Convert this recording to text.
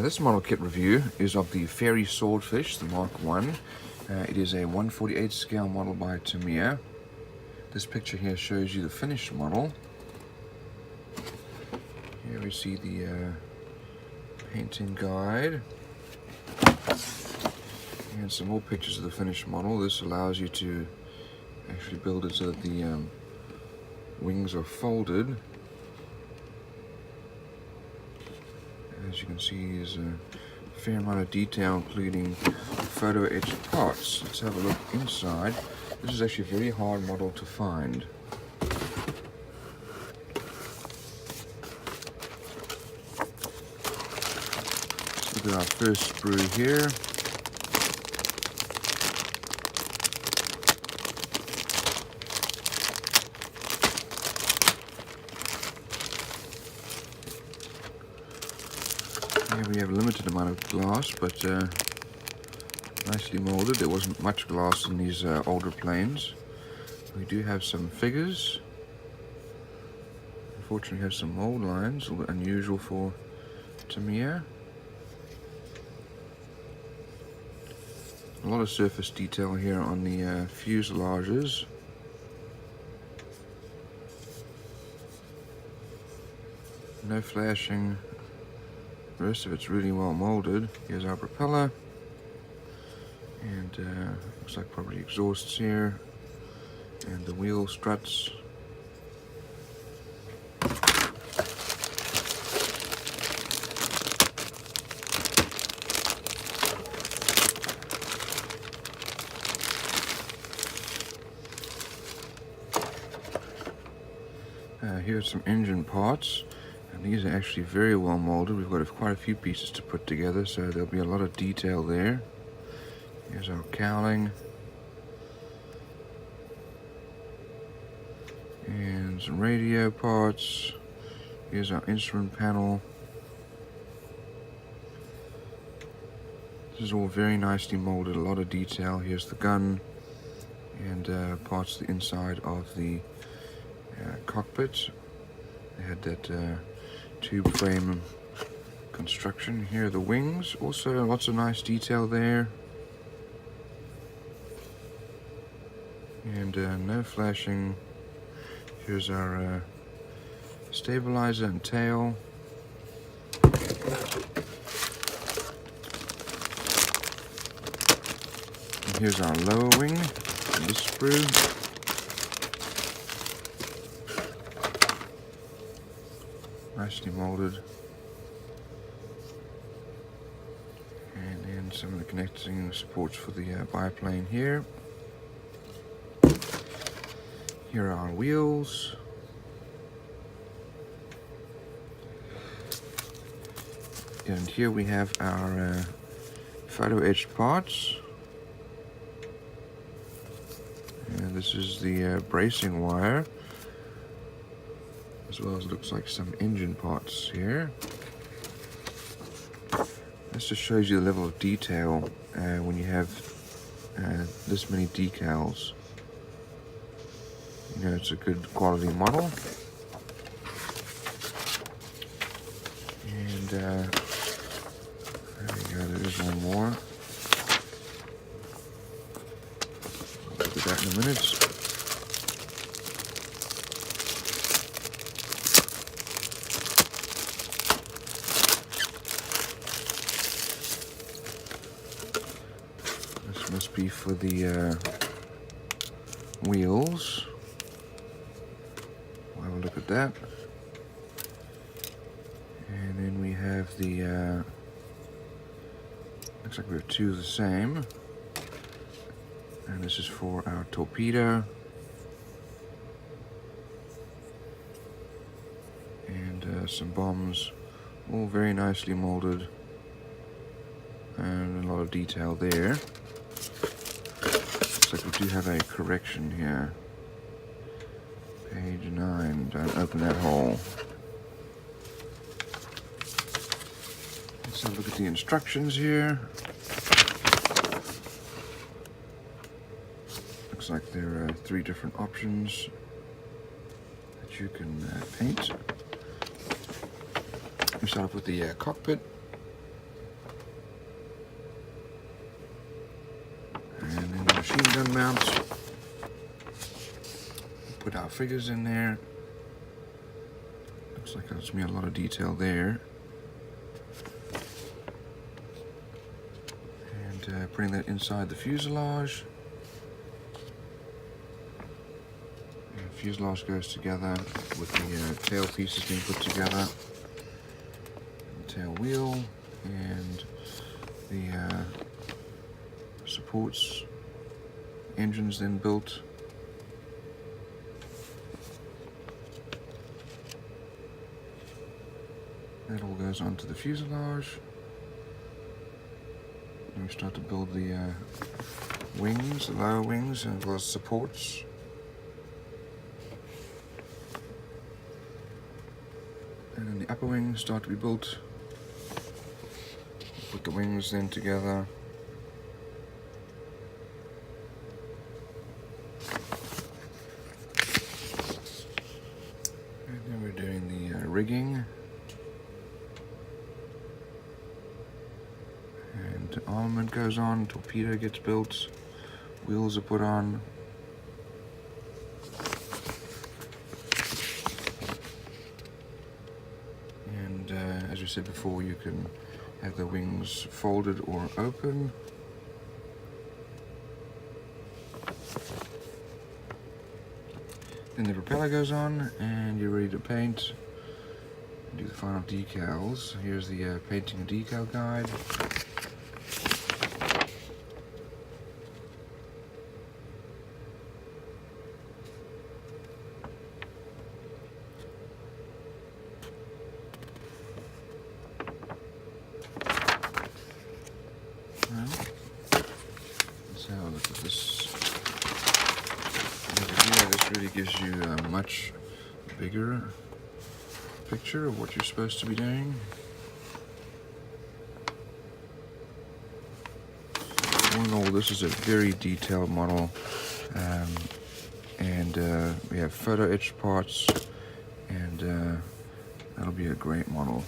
This model kit review is of the Fairey Swordfish, the Mk.I. It is a 1/48 scale model by Tamiya. This picture here shows you the finished model. Here we see the painting guide. And some more pictures of the finished model. This allows you to actually build it so that the wings are folded. As you can see, there's a fair amount of detail, including photo etched parts. Let's have a look inside. This is actually a very hard model to find. Let's look at our first sprue here. Here we have a limited amount of glass, but nicely molded. There wasn't much glass in these older planes. We do have some figures. Unfortunately, we have some mold lines, a little bit unusual for Tamiya. A lot of surface detail here on the fuselages. No flashing. The rest of it's really well molded. Here's our propeller, and looks like probably exhausts here, and the wheel struts. Here's some engine parts. And these are actually very well molded. We've got quite a few pieces to put together, so there'll be a lot of detail there. Here's our cowling. And some radio parts. Here's our instrument panel. This is all very nicely molded, a lot of detail. Here's the gun and parts of the inside of the cockpit. They had that tube frame construction. Here are the wings, also lots of nice detail there, and no flashing. Here's our stabilizer and tail. And here's our lower wing and this sprue. Nicely molded, and then some of the connecting supports for the biplane here. Here are our wheels, and here we have our photo etched parts, and this is the bracing wire, as well as looks like some engine parts here. This just shows you the level of detail when you have this many decals. You know, it's a good quality model. And there we go, there is one more. We'll look at that in a minute. Must be for the wheels. We'll have a look at that. And then we have the looks like we have two of the same, and this is for our torpedo, and some bombs, all very nicely molded, and a lot of detail there. Looks like we do have a correction here. Page 9, don't open that hole. Let's have a look at the instructions here. Looks like there are 3 different options that you can paint. We start off with the cockpit. machine gun mount. Put our figures in there. Looks like there's a lot of detail there. And putting that inside the fuselage. And the fuselage goes together with the tail pieces being put together. The tail wheel and the supports. Engines then built. That all goes onto the fuselage. And we start to build the wings, the lower wings, and as well as supports. And then the upper wings start to be built. Put the wings then together. And then we're doing the rigging. Armament goes on, torpedo gets built, wheels are put on. And as we said before, you can have the wings folded or open. Then the propeller goes on and you're ready to paint. Do the final decals. Here's the painting and decal guide. Let's have a look at this. Yeah, this really gives you a much bigger picture of what you're supposed to be doing. All in all, this is a very detailed model, and we have photo etched parts, and that'll be a great model.